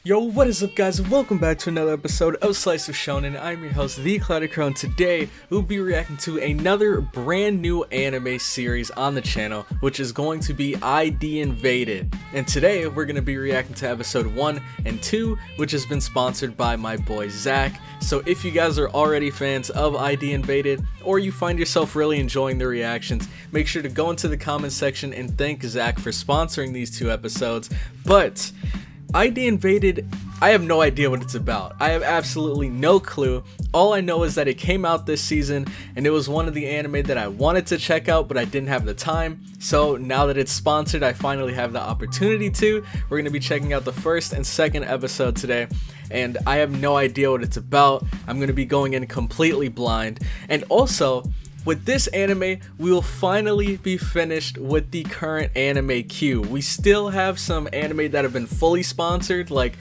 Yo, what is up guys, and welcome back to another episode of Slice of Shonen. I'm your host, The Clouded Crow, and today we'll be reacting to another brand new anime series on the channel, which is going to be ID Invaded. And today we're going to be reacting to episode 1 and 2, which has been sponsored by my boy Zach. So if you guys are already fans of ID Invaded, or you find yourself really enjoying the reactions, make sure to go into the comments section and thank Zach for sponsoring these two episodes. But ID Invaded, I have no idea what it's about. I have absolutely no clue. All I know is that it came out this season and it was one of the anime that I wanted to check out, but I didn't have the time. So now that it's sponsored, I finally have the opportunity to. We're going to be checking out the first and second episode today, and I have no idea what it's about. I'm going to be going in completely blind. And also, with this anime, we will finally be finished with the current anime queue. We still have some anime that have been fully sponsored, like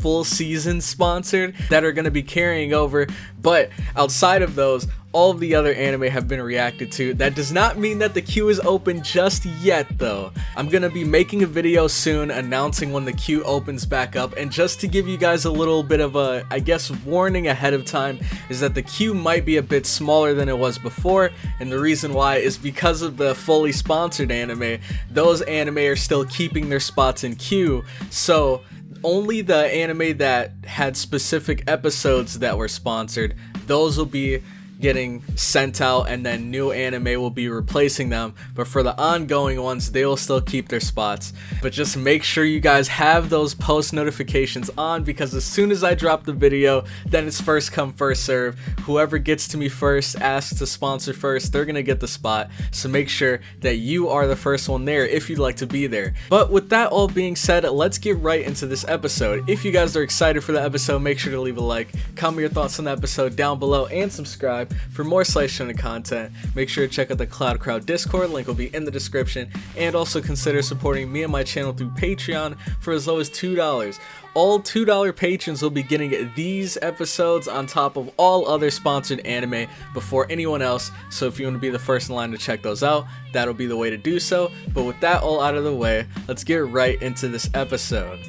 full season sponsored, that are going to be carrying over, but outside of those, all of the other anime have been reacted to. That does not mean that the queue is open just yet though. I'm gonna be making a video soon announcing when the queue opens back up, and just to give you guys a little bit of a, I guess, warning ahead of time, is that the queue might be a bit smaller than it was before, and the reason why is because of the fully sponsored anime. Those anime are still keeping their spots in queue, so only the anime that had specific episodes that were sponsored, those will be getting sent out, and then new anime will be replacing them. But for the ongoing ones, they will still keep their spots. But just make sure you guys have those post notifications on, because as soon as I drop the video, then it's first come first serve. Whoever gets to me first, asks to sponsor first, they're gonna get the spot. So make sure that you are the first one there if you'd like to be there. But with that all being said, let's get right into this episode. If you guys are excited for the episode, make sure to leave a like, comment your thoughts on the episode down below, and subscribe for more Slice Shonen content. Make sure to check out the Cloud Crowd Discord, link will be in the description, and also consider supporting me and my channel through Patreon for as low as $2. All $2 patrons will be getting these episodes on top of all other sponsored anime before anyone else, so if you want to be the first in line to check those out, that'll be the way to do so. But with that all out of the way, let's get right into this episode.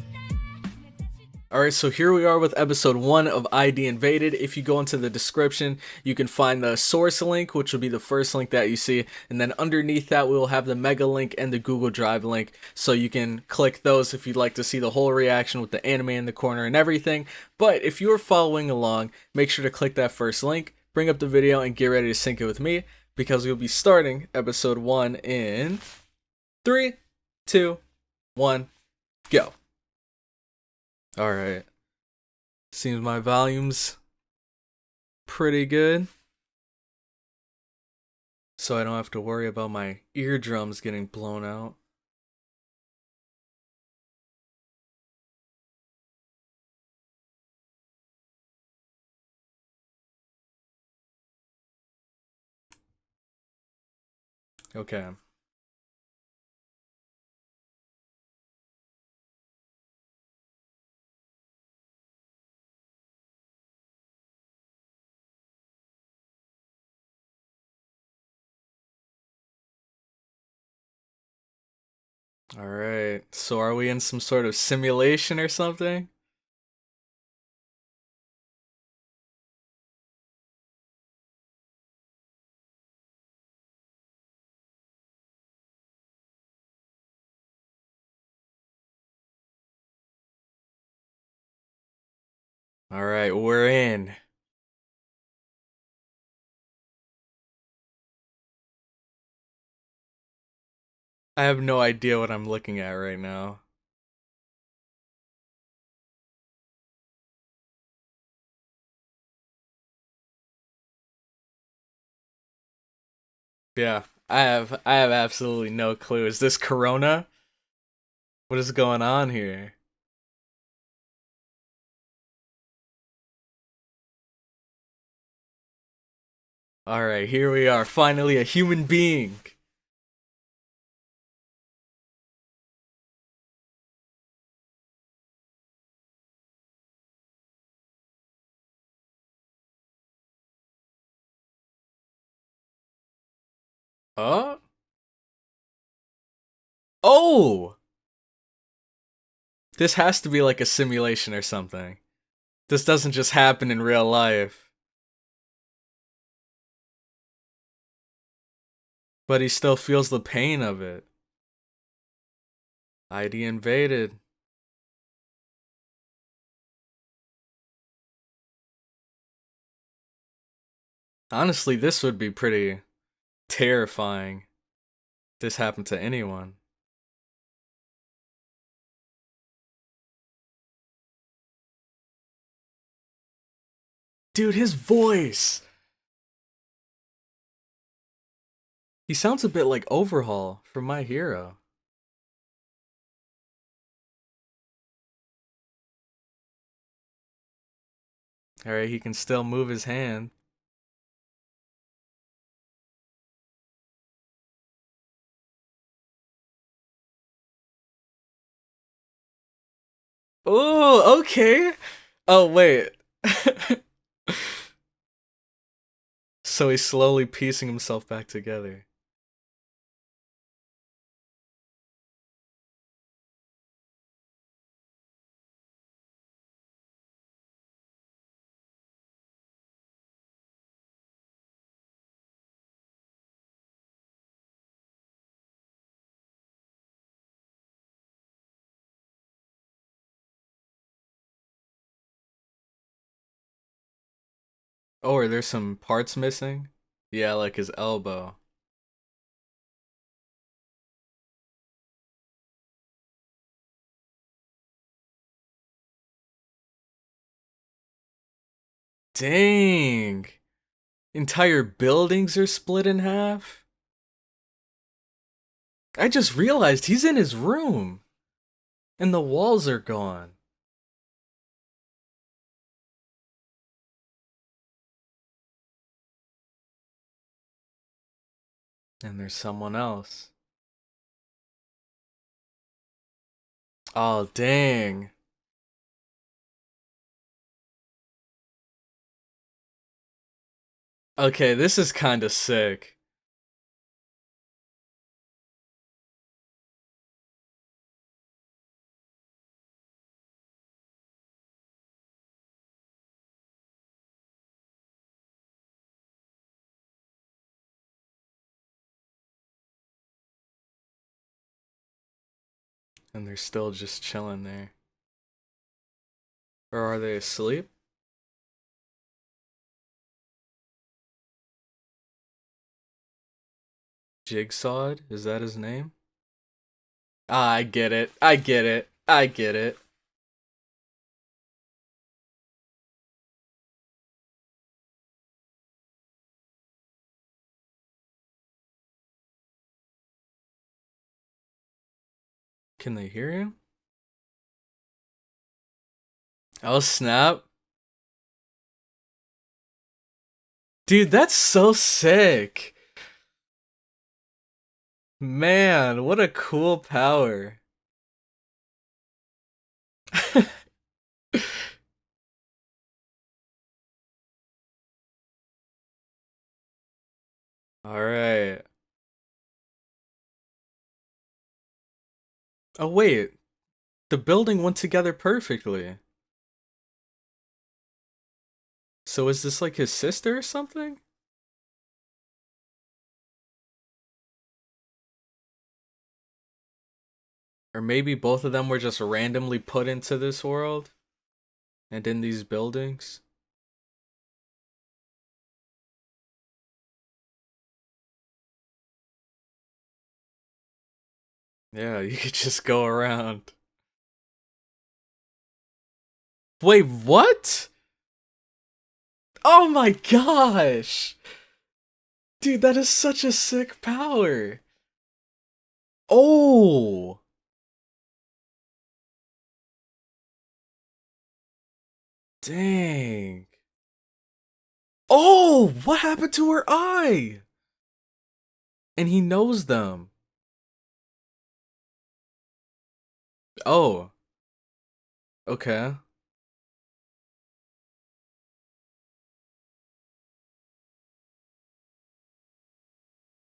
Alright, so here we are with episode 1 of ID Invaded. If you go into the description, you can find the source link, which will be the first link that you see, and then underneath that we will have the mega link and the Google Drive link, so you can click those if you'd like to see the whole reaction with the anime in the corner and everything. But if you are following along, make sure to click that first link, bring up the video, and get ready to sync it with me, because we'll be starting episode 1 in 3, 2, 1, go. Alright, seems my volume's pretty good, so I don't have to worry about my eardrums getting blown out. Okay. Alright, so are we in some sort of simulation or something? Alright, we're in. I have no idea what I'm looking at right now. Yeah, I have absolutely no clue. Is this Corona? What is going on here? Alright, here we are, finally a human being. Oh? Oh! This has to be like a simulation or something. This doesn't just happen in real life. But he still feels the pain of it. ID invaded. Honestly, this would be pretty terrifying if this happened to anyone. Dude, his voice! He sounds a bit like Overhaul from My Hero. Alright, he can still move his hand. Oh, okay. Oh, wait. So he's slowly piecing himself back together. Oh, are there some parts missing? Yeah, like his elbow. Dang! Entire buildings are split in half? I just realized he's in his room. And the walls are gone. And there's someone else. Oh, dang. Okay, this is kind of sick. And they're still just chilling there. Or are they asleep? Jigsawed? Is that his name? Ah, I get it. I get it. I get it. Can they hear him? Oh, snap. Dude, that's so sick. Man, what a cool power. Alright. Oh, wait. The building went together perfectly. So is this like his sister or something? Or maybe both of them were just randomly put into this world? And in these buildings? Yeah, you could just go around. Wait, what? Oh my gosh! Dude, that is such a sick power. Oh! Dang. Oh! What happened to her eye? And he knows them. Oh. Okay.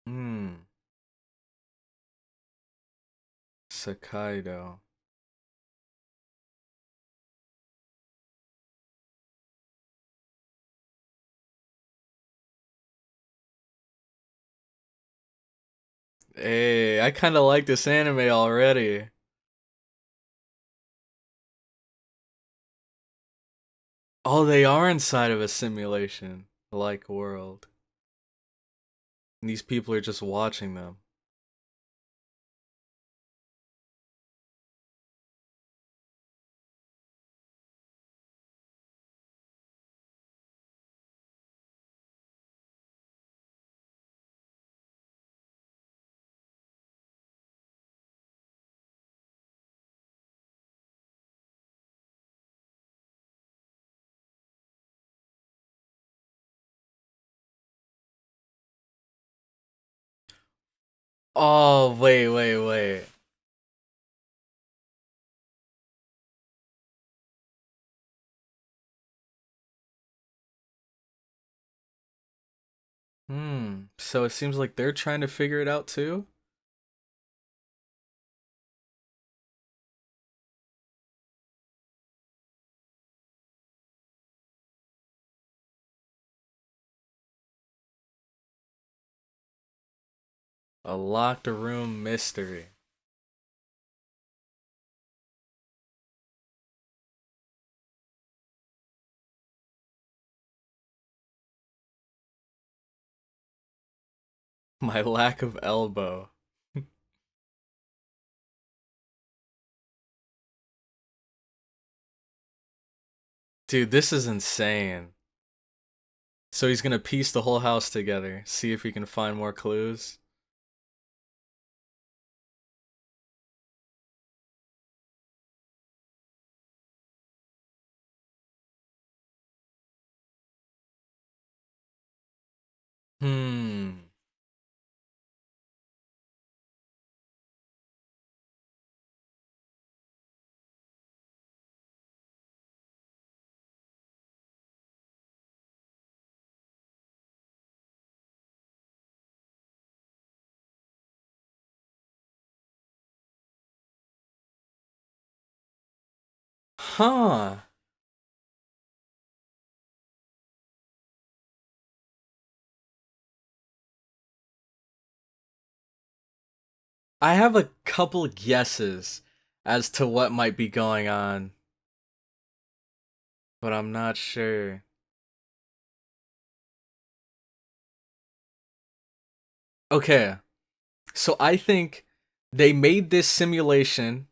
Hmm. Sakaido. Hey, I kind of like this anime already. Oh, they are inside of a simulation, like world. And these people are just watching them. Oh, wait. So it seems like they're trying to figure it out too? A locked room mystery. My lack of elbow. Dude, this is insane. So he's gonna piece the whole house together, see if he can find more clues. Hmm. Huh. I have a couple guesses as to what might be going on, but I'm not sure. Okay, so I think they made this simulation.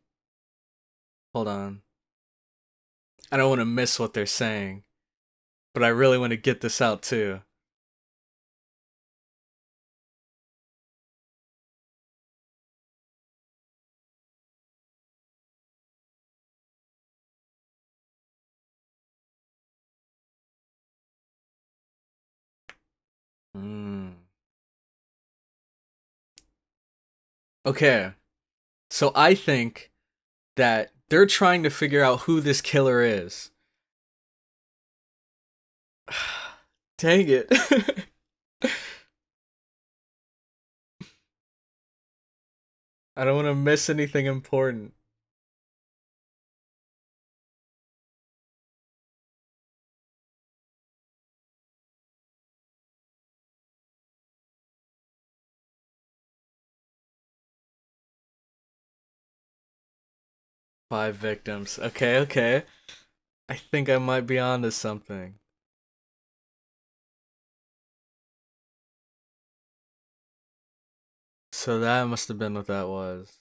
Hold on. I don't want to miss what they're saying, but I really want to get this out too. うん。 Okay, so I think that they're trying to figure out who this killer is. Dang it. I don't want to miss anything important. 5 victims. Okay. I think I might be onto something. So that must have been what that was.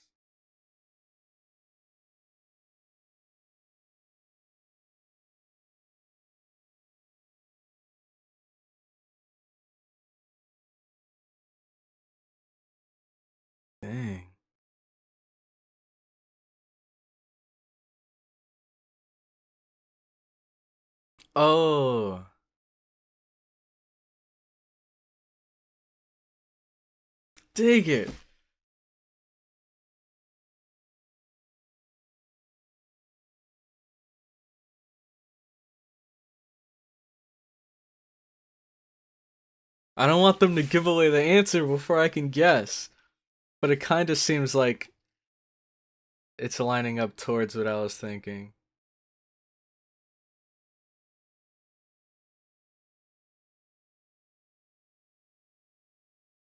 Dang. Oh, dig it. I don't want them to give away the answer before I can guess, but it kind of seems like it's lining up towards what I was thinking.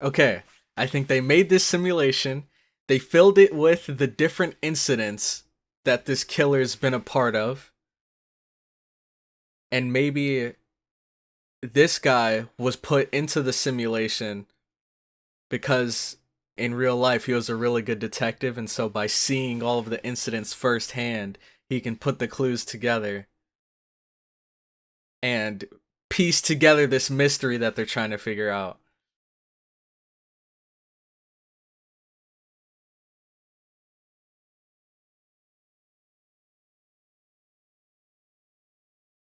Okay, I think they made this simulation, they filled it with the different incidents that this killer's been a part of, and maybe this guy was put into the simulation because in real life he was a really good detective, and so by seeing all of the incidents firsthand, he can put the clues together and piece together this mystery that they're trying to figure out.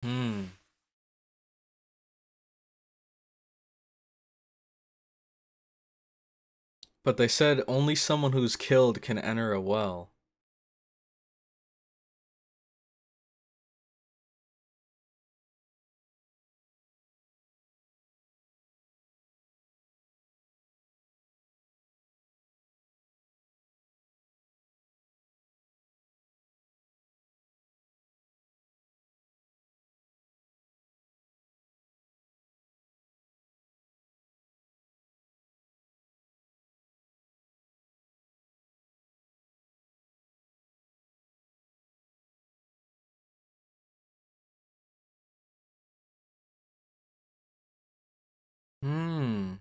Hmm. But they said only someone who's killed can enter a well. Hmm.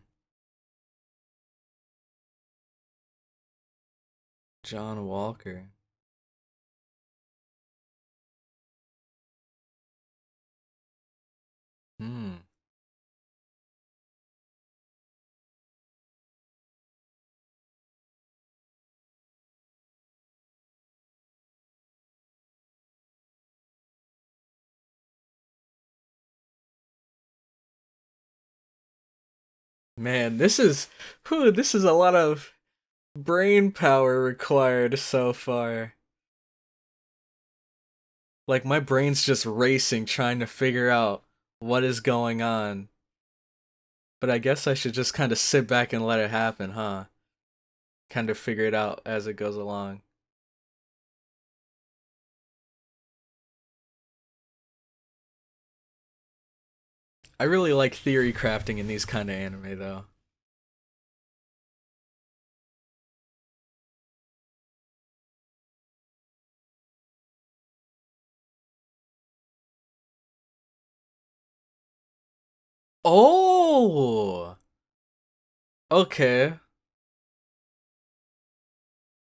John Walker. Hmm. Man, this is a lot of brain power required so far. Like my brain's just racing trying to figure out what is going on. But I guess I should just kind of sit back and let it happen, huh? Kind of figure it out as it goes along. I really like theory crafting in these kind of anime though. Oh, okay.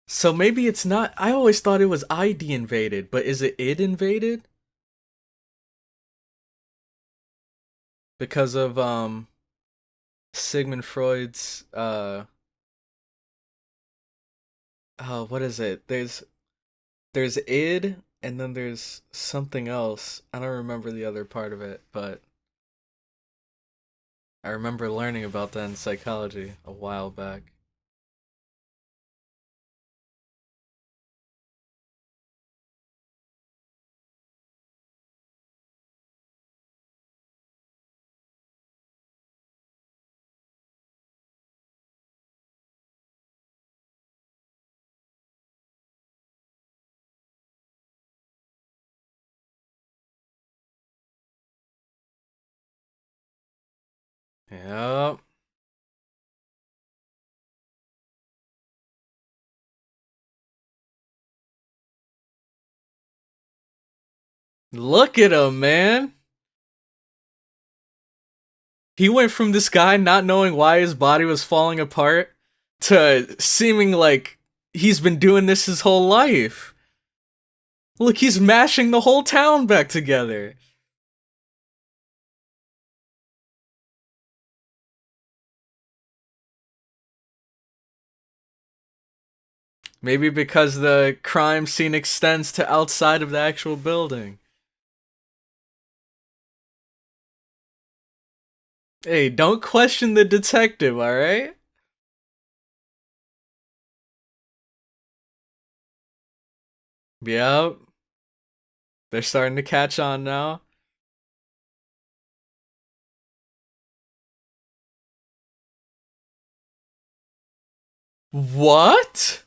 So maybe it's not. I always thought it was ID invaded, but is it id invaded? Because of Sigmund Freud's oh, what is it? There's id and then there's something else. I don't remember the other part of it, but I remember learning about that in psychology a while back. Yep. Look at him, man. He went from this guy not knowing why his body was falling apart to seeming like he's been doing this his whole life. Look, he's mashing the whole town back together. Maybe because the crime scene extends to outside of the actual building. Hey, don't question the detective, alright? Yep. They're starting to catch on now. What?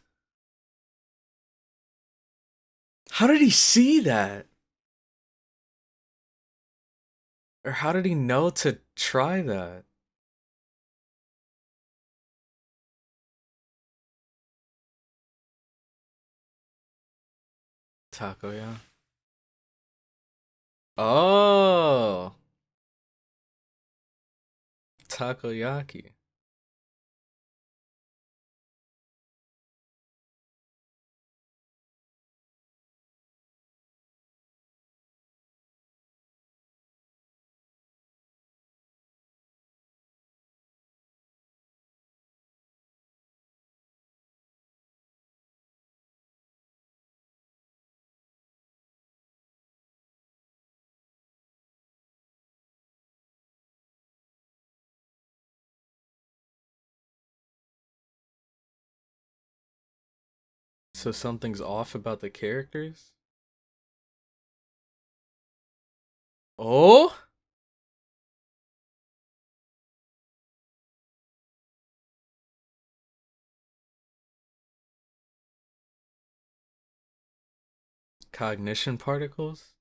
How did he see that? Or how did he know to try that? Taco, yeah. Oh, takoyaki. So something's off about the characters? Oh? Cognition particles?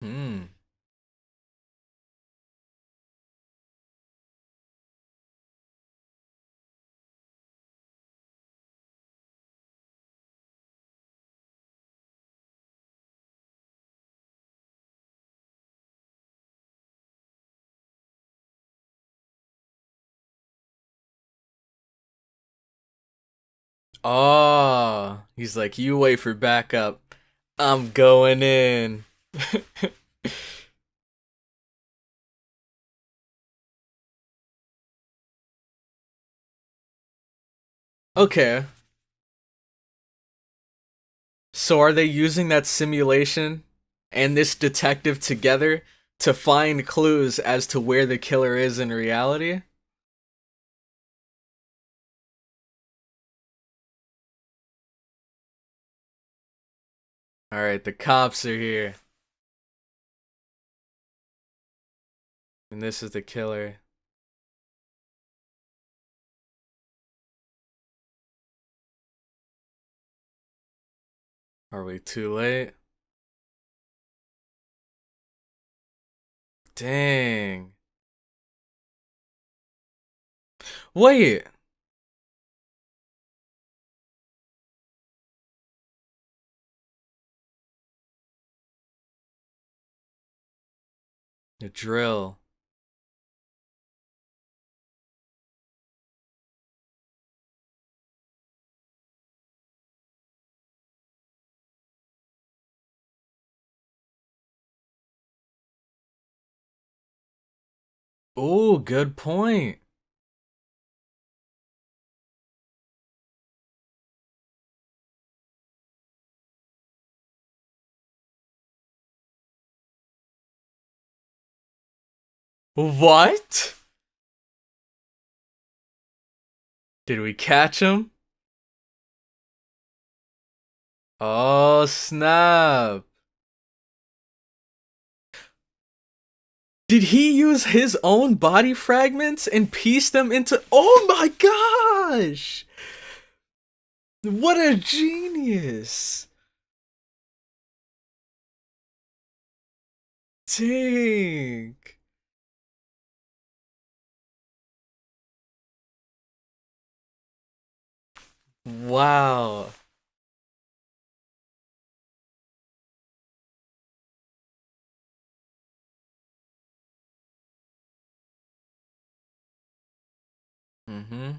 Hmm. Oh, he's like, you wait for backup. I'm going in. Okay. So are they using that simulation and this detective together to find clues as to where the killer is in reality? Alright, the cops are here. And this is the killer. Are we too late? Dang. Wait. The drill. Oh, good point. What? Did we catch him? Oh, snap. Did he use his own body fragments and piece them into. Oh my gosh! What a genius! Dang. Wow. Mm-hmm.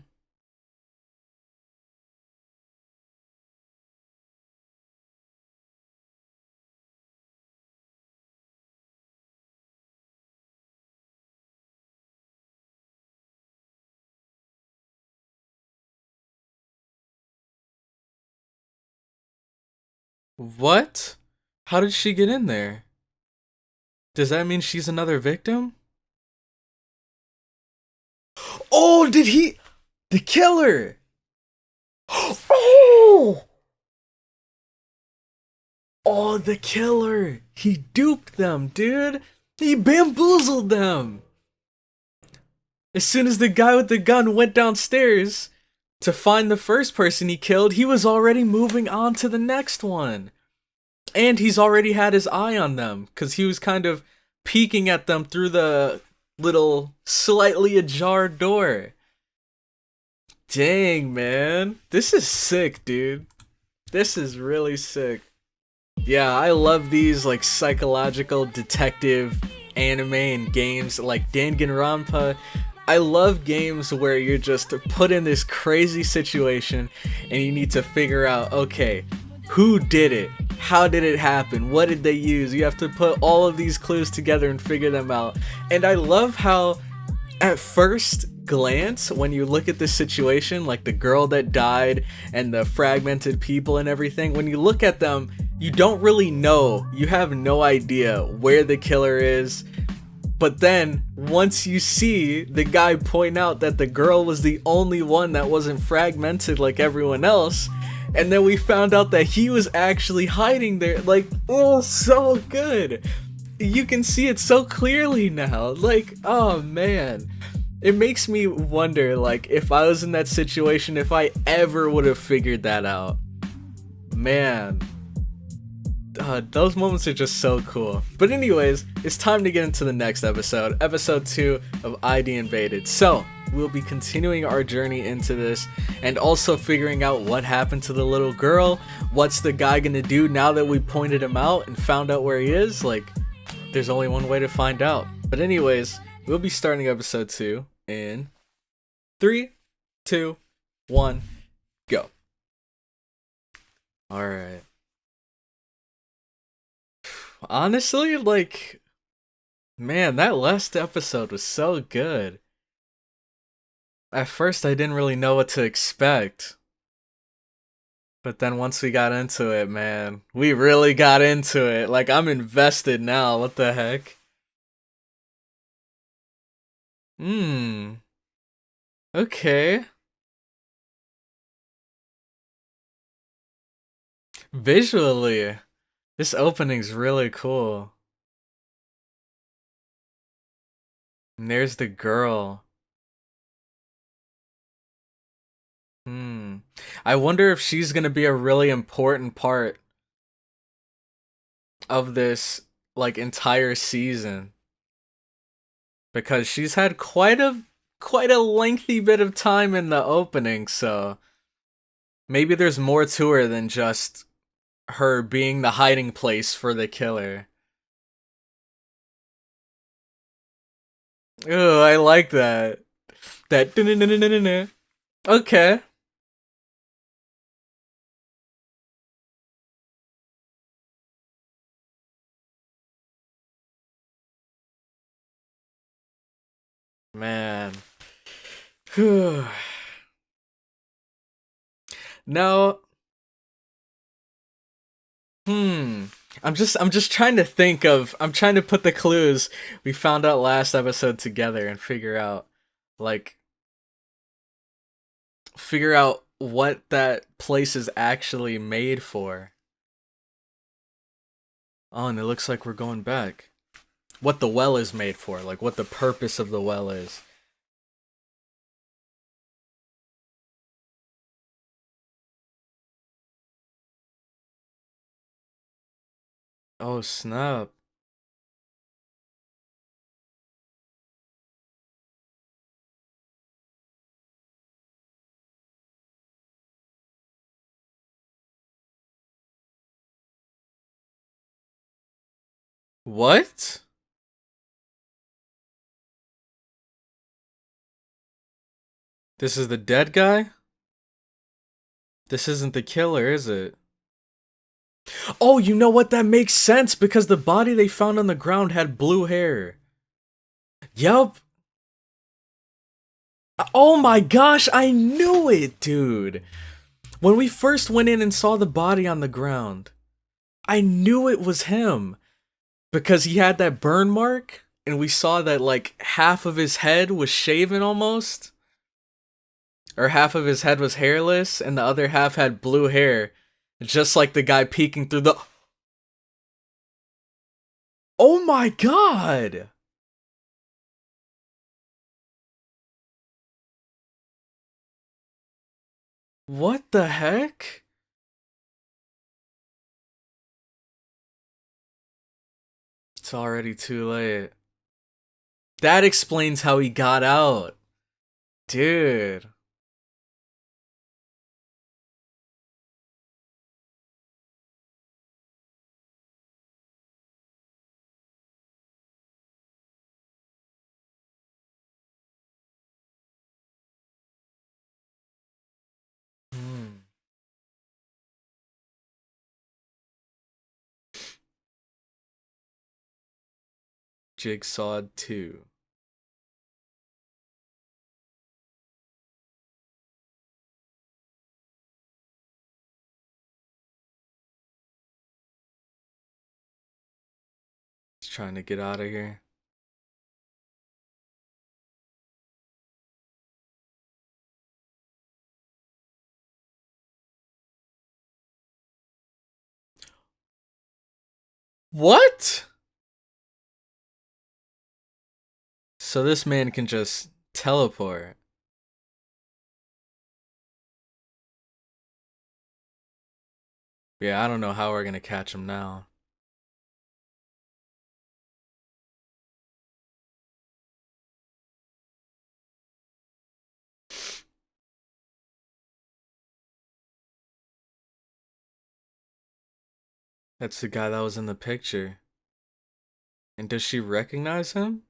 What? How did she get in there? Does that mean she's another victim? Oh, did he? The killer! Oh! Oh, the killer! He duped them, dude! He bamboozled them! As soon as the guy with the gun went downstairs to find the first person he killed, he was already moving on to the next one. And he's already had his eye on them, because he was kind of peeking at them through the little slightly ajar door. Dang, man. This is sick, dude. This is really sick. Yeah, I love these like psychological detective anime and games like Danganronpa. I love games where you're just put in this crazy situation and you need to figure out, okay, who did it? How did it happen? What did they use? You have to put all of these clues together and figure them out. And I love how at first glance, when you look at this situation, like the girl that died and the fragmented people and everything, when you look at them, you don't really know. You have no idea where the killer is. But then, once you see the guy point out that the girl was the only one that wasn't fragmented like everyone else, and then we found out that he was actually hiding there, like, oh, so good. You can see it so clearly now. Like, oh man. It makes me wonder, like, if I was in that situation, if I ever would have figured that out. Man. Those moments are just so cool. But anyways, it's time to get into the next episode, episode 2 of ID Invaded. So, we'll be continuing our journey into this, and also figuring out what happened to the little girl. What's the guy gonna do now that we pointed him out and found out where he is? Like, there's only one way to find out. But anyways, we'll be starting episode 2 in 3, 2, 1, go. Alright. Honestly, like, man, that last episode was so good. At first, I didn't really know what to expect. But then once we got into it, man, we really got into it. Like, I'm invested now. What the heck? Okay. Visually, this opening's really cool. And there's the girl. I wonder if she's gonna be a really important part of this, like, entire season. Because she's had quite a lengthy bit of time in the opening, so maybe there's more to her than just her being the hiding place for the killer. Oh, I like that. That okay. Man. Now, I'm just trying to think of, I'm trying to put the clues we found out last episode together and figure out, like, what that place is actually made for. Oh, and it looks like we're going back. What the well is made for, like what the purpose of the well is. Oh, snap. What? This is the dead guy? This isn't the killer, is it? Oh, you know what? That makes sense because the body they found on the ground had blue hair. Yup. Oh my gosh, I knew it, dude. When we first went in and saw the body on the ground, I knew it was him because he had that burn mark and we saw that like half of his head was shaven almost. Or half of his head was hairless and the other half had blue hair. Just like the guy peeking through the... Oh my god! What the heck? It's already too late. That explains how he got out. Dude. Hmm. Jigsaw 2. He's trying to get out of here. What? So this man can just teleport. Yeah, I don't know how we're gonna catch him now. That's the guy that was in the picture. And does she recognize him?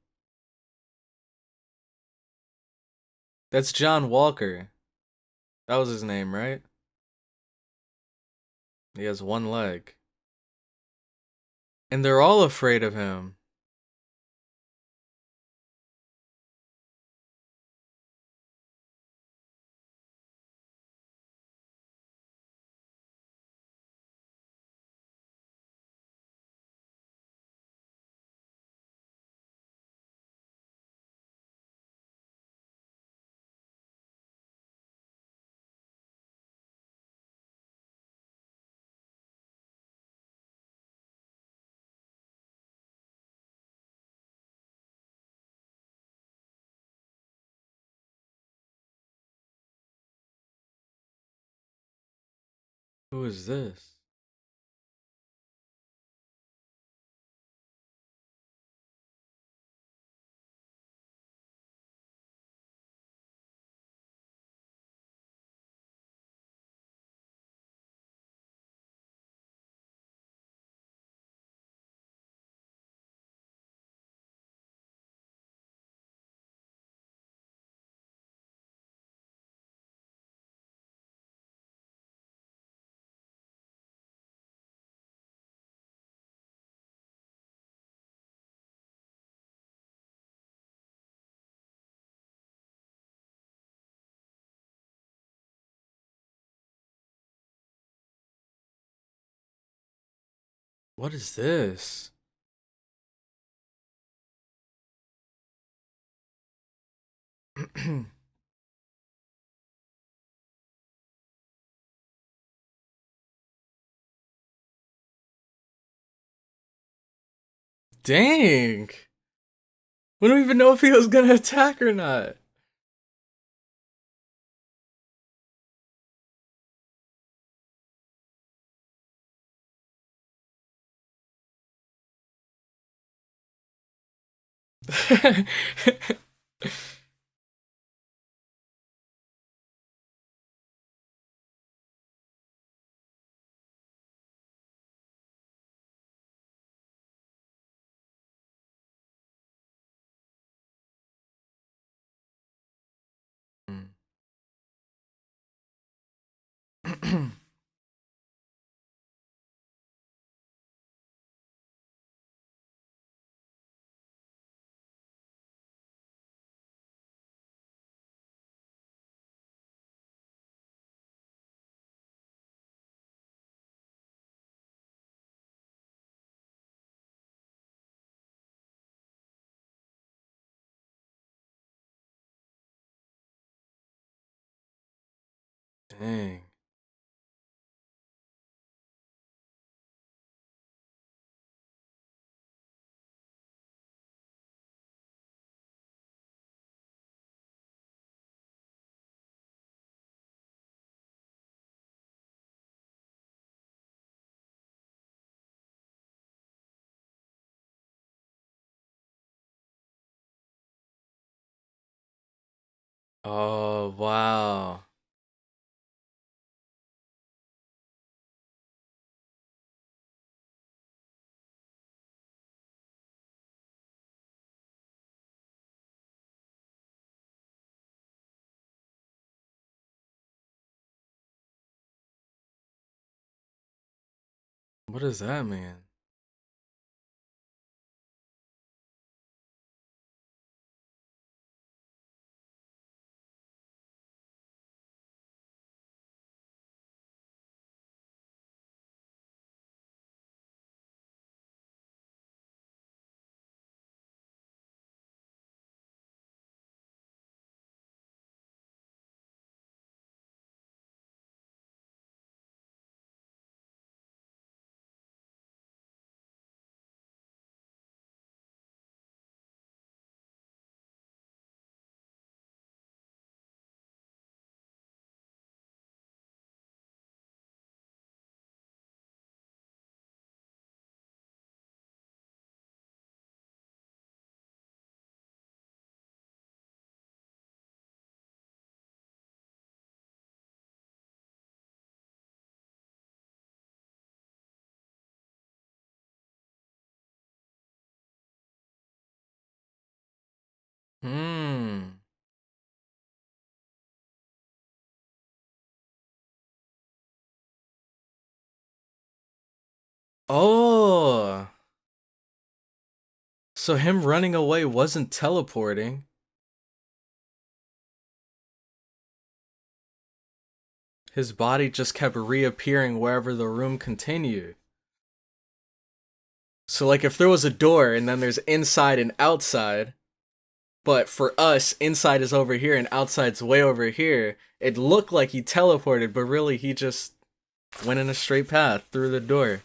That's John Walker. That was his name, right? He has one leg. And they're all afraid of him. Who is this? What is this? Dang. We don't even know if he was gonna attack or not. Dang. Oh, wow. What does that mean? Hmm. Oh. So him running away wasn't teleporting. His body just kept reappearing wherever the room continued. So like if there was a door and then there's inside and outside, but for us, inside is over here and outside's way over here, it looked like he teleported, but really he just went in a straight path through the door.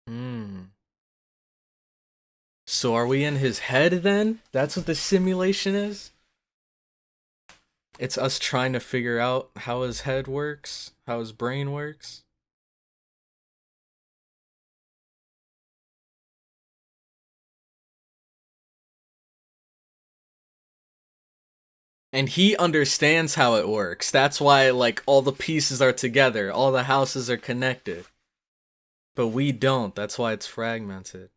Hmm. So are we in his head then? That's what the simulation is? It's us trying to figure out how his head works, how his brain works. And he understands how it works. That's why like all the pieces are together, all the houses are connected. But we don't. That's why it's fragmented.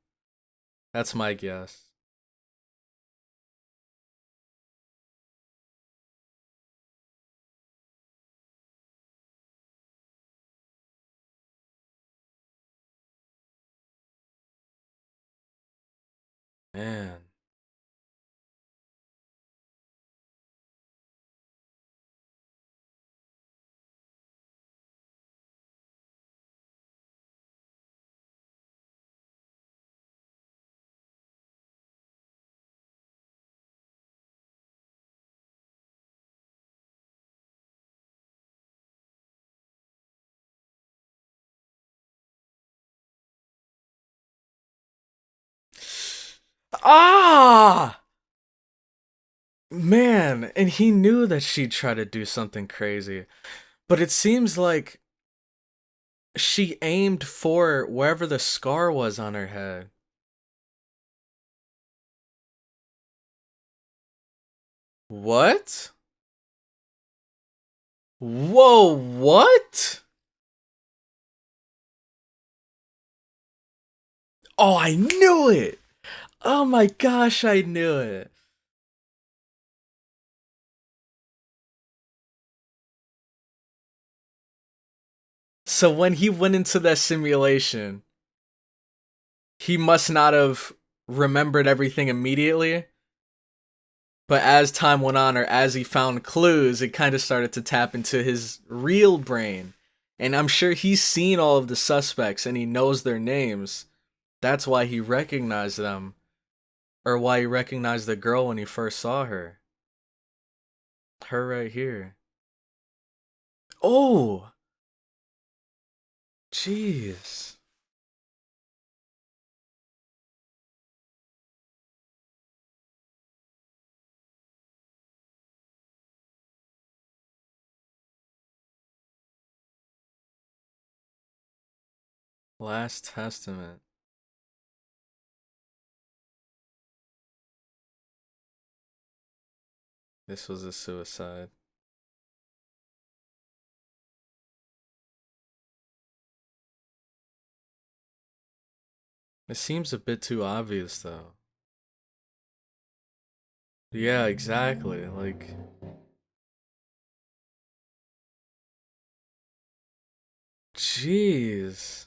That's my guess. Man. Ah! Man, and he knew that she'd try to do something crazy. But it seems like she aimed for wherever the scar was on her head. What? Whoa, what? Oh, I knew it! Oh my gosh, I knew it. So when he went into that simulation, he must not have remembered everything immediately. But as time went on, or as he found clues, it kind of started to tap into his real brain. And I'm sure he's seen all of the suspects and he knows their names. That's why he recognized them. Or why he recognized the girl when he first saw her. Her right here. Oh! Jeez. Last Testament. This was a suicide. It seems a bit too obvious, though. Yeah, exactly. Like, jeez.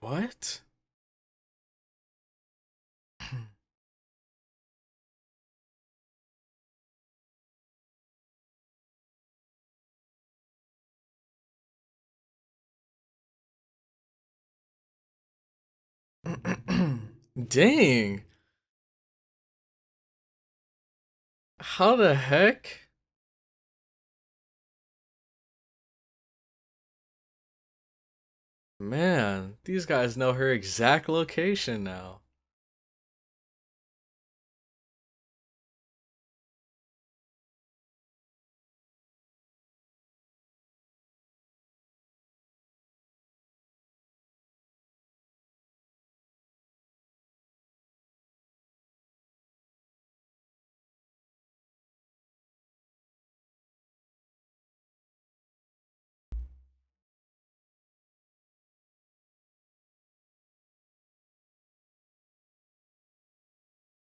What? Dang. How the heck? Man, these guys know her exact location now.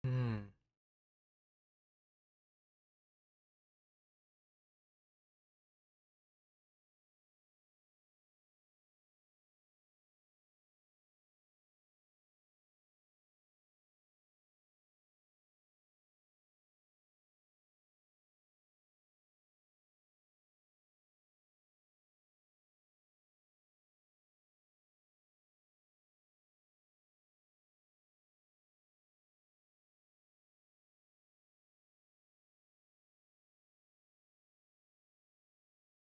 Hmm.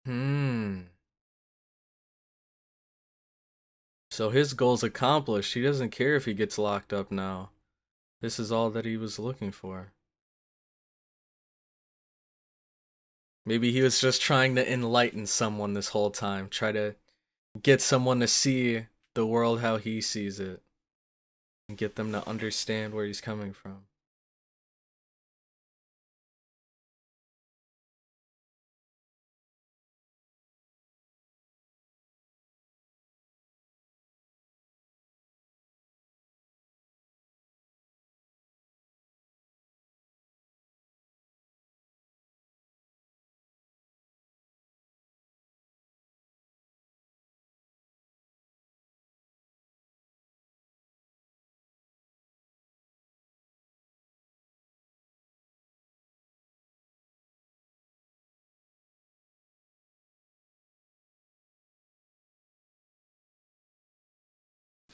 Hmm. So his goal's accomplished. He doesn't care if he gets locked up now. This is all that he was looking for. Maybe he was just trying to enlighten someone this whole time. Try to get someone to see the world how he sees it. And get them to understand where he's coming from.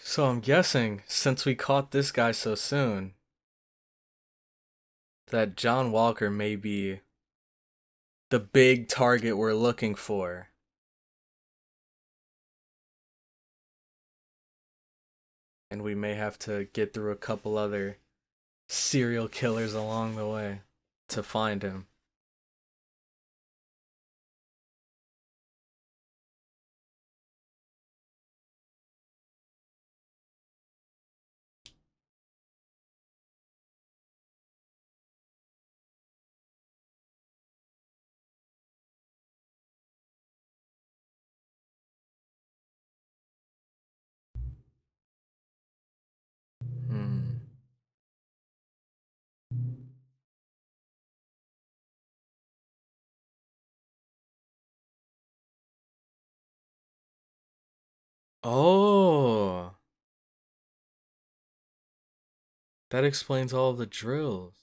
So I'm guessing, since we caught this guy so soon, that John Walker may be the big target we're looking for. And we may have to get through a couple other serial killers along the way to find him. Hmm. Oh, that explains all the drills.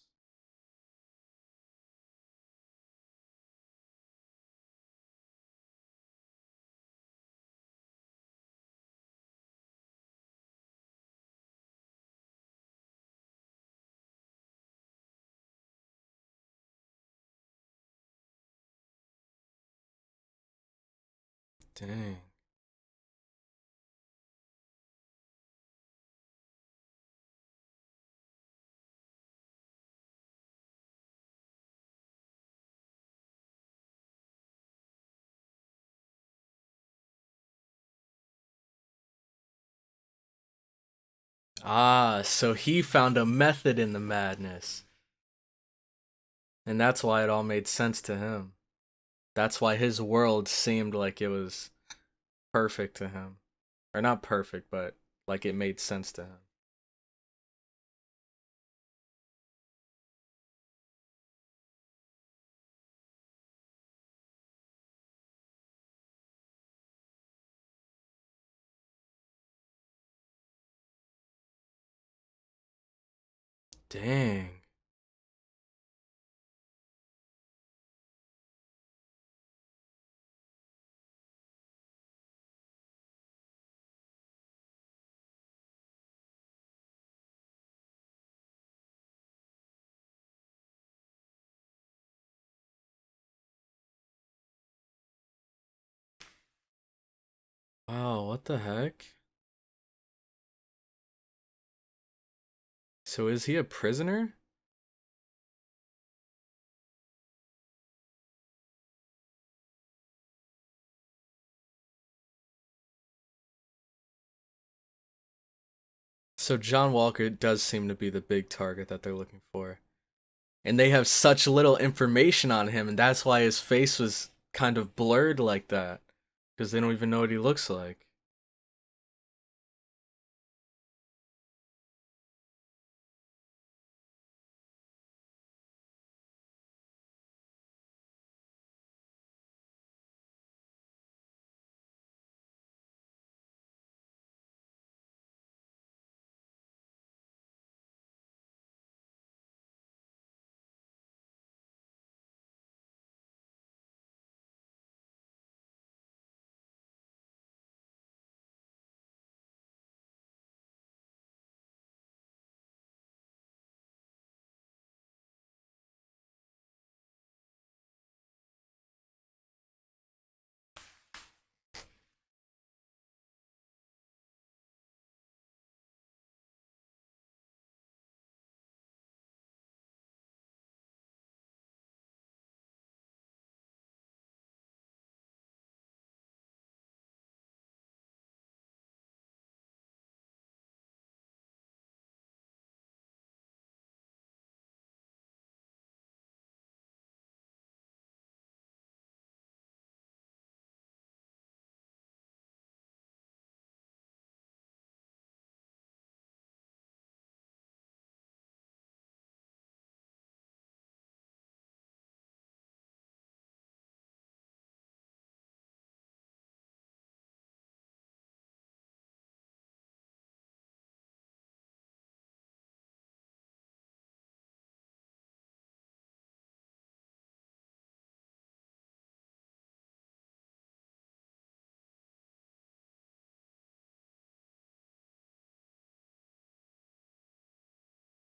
Dang. Ah, so he found a method in the madness. And that's why it all made sense to him. That's why his world seemed like it was perfect to him. Or not perfect, but like it made sense to him. Dang. Wow, what the heck? So is he a prisoner? So John Walker does seem to be the big target that they're looking for. And they have such little information on him, and that's why his face was kind of blurred like that. Because they don't even know what he looks like.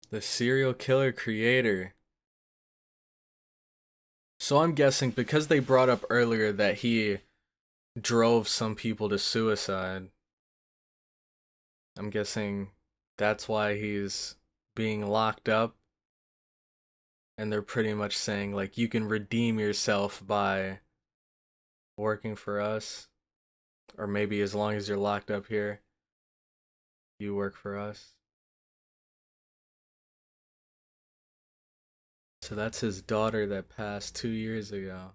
The serial killer creator. So I'm guessing because they brought up earlier that he drove some people to suicide, I'm guessing that's why he's being locked up. And they're pretty much saying, like, you can redeem yourself by working for us. Or maybe as long as you're locked up here, you work for us. So that's his daughter that passed 2 years ago.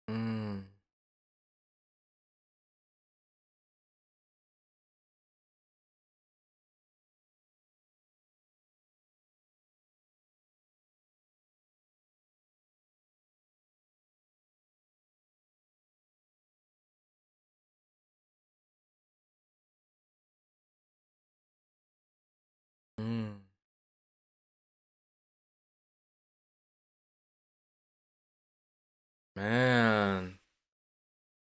Mm, mm. Man,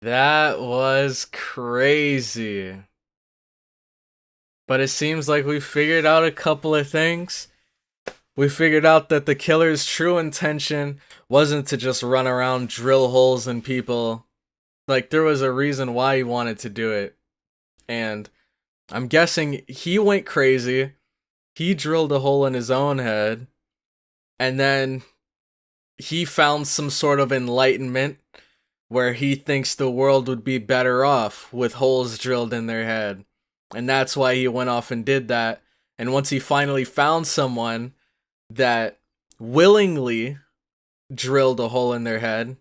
that was crazy. But it seems like we figured out a couple of things. We figured out that the killer's true intention wasn't to just run around drill holes in people Like, there was a reason why he wanted to do it. And I'm guessing he went crazy. He drilled a hole in his own head. And then he found some sort of enlightenment where he thinks the world would be better off with holes drilled in their head. And that's why he went off and did that. And once he finally found someone that willingly drilled a hole in their head,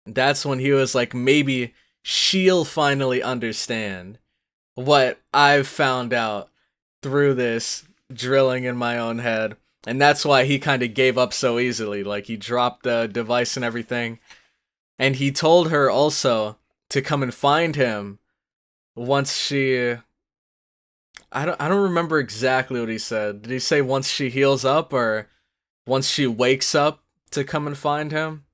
that's when he was like, maybe she'll finally understand what I've found out through this drilling in my own head. And that's why he kind of gave up so easily. Like, he dropped the device and everything. And he told her also to come and find him once she... I don't remember exactly what he said. Did he say once she heals up or once she wakes up to come and find him?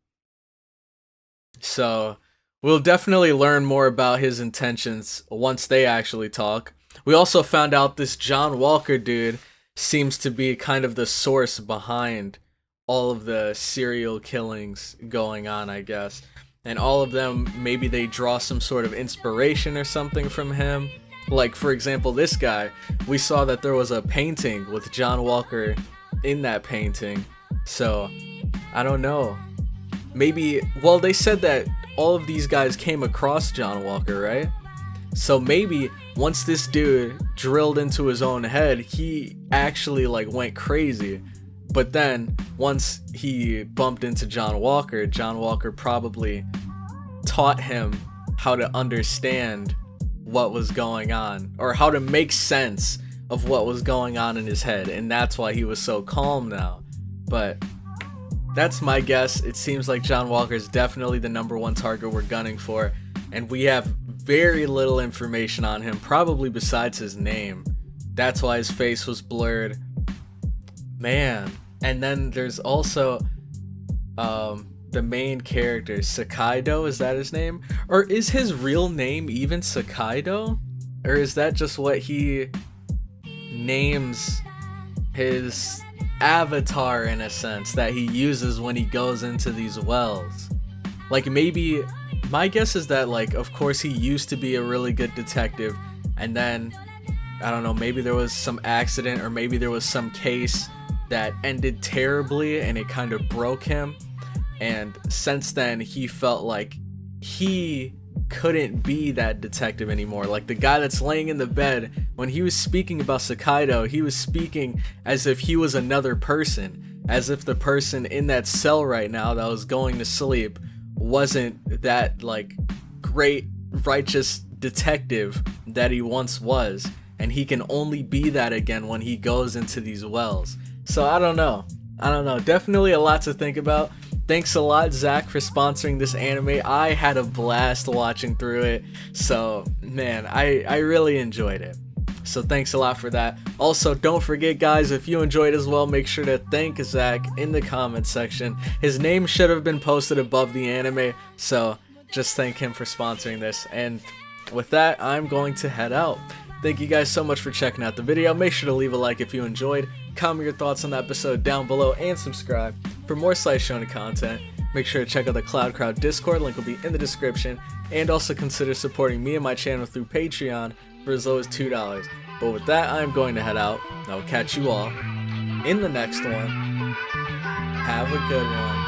So we'll definitely learn more about his intentions once they actually talk. We also found out this John Walker dude seems to be kind of the source behind all of the serial killings going on, I guess. And all of them, maybe they draw some sort of inspiration or something from him. Like, for example, this guy, we saw that there was a painting with John Walker in that painting. So, I don't know. Maybe, well, they said that all of these guys came across John Walker, right? So maybe once this dude drilled into his own head, he actually like went crazy. But then once he bumped into John Walker probably taught him how to understand what was going on, or how to make sense of what was going on in his head, and that's why he was so calm now. But that's my guess. It seems like John Walker is definitely the #1 target we're gunning for, and we have very little information on him, probably besides his name. That's why his face was blurred. Man. And then there's also the main character, Sakaido, is that his name? Or is his real name even Sakaido? Or is that just what he names his avatar, in a sense, that he uses when he goes into these wells? Like, maybe, my guess is that, like, of course he used to be a really good detective, and then, I don't know, maybe there was some accident, or maybe there was some case that ended terribly and it kind of broke him, and since then he felt like he couldn't be that detective anymore. Like, the guy that's laying in the bed, when he was speaking about Sakaido, he was speaking as if he was another person, as if the person in that cell right now that was going to sleep wasn't that like great righteous detective that he once was, and he can only be that again when he goes into these wells. So I don't know, definitely a lot to think about. Thanks a lot, Zach, for sponsoring this anime. I had a blast watching through it, so man, I really enjoyed it. So thanks a lot for that. Also, don't forget, guys, if you enjoyed as well, make sure to thank Zach in the comments section. His name should have been posted above the anime, so just thank him for sponsoring this. And with that, I'm going to head out. Thank you guys so much for checking out the video. Make sure to leave a like if you enjoyed, comment your thoughts on the episode down below, and subscribe for more Slice Shonen content. Make sure to check out the Cloud Crowd Discord, link will be in the description, and also consider supporting me and my channel through Patreon for as low as $2. But with that, I'm going to head out. I will catch you all in the next one. Have a good one.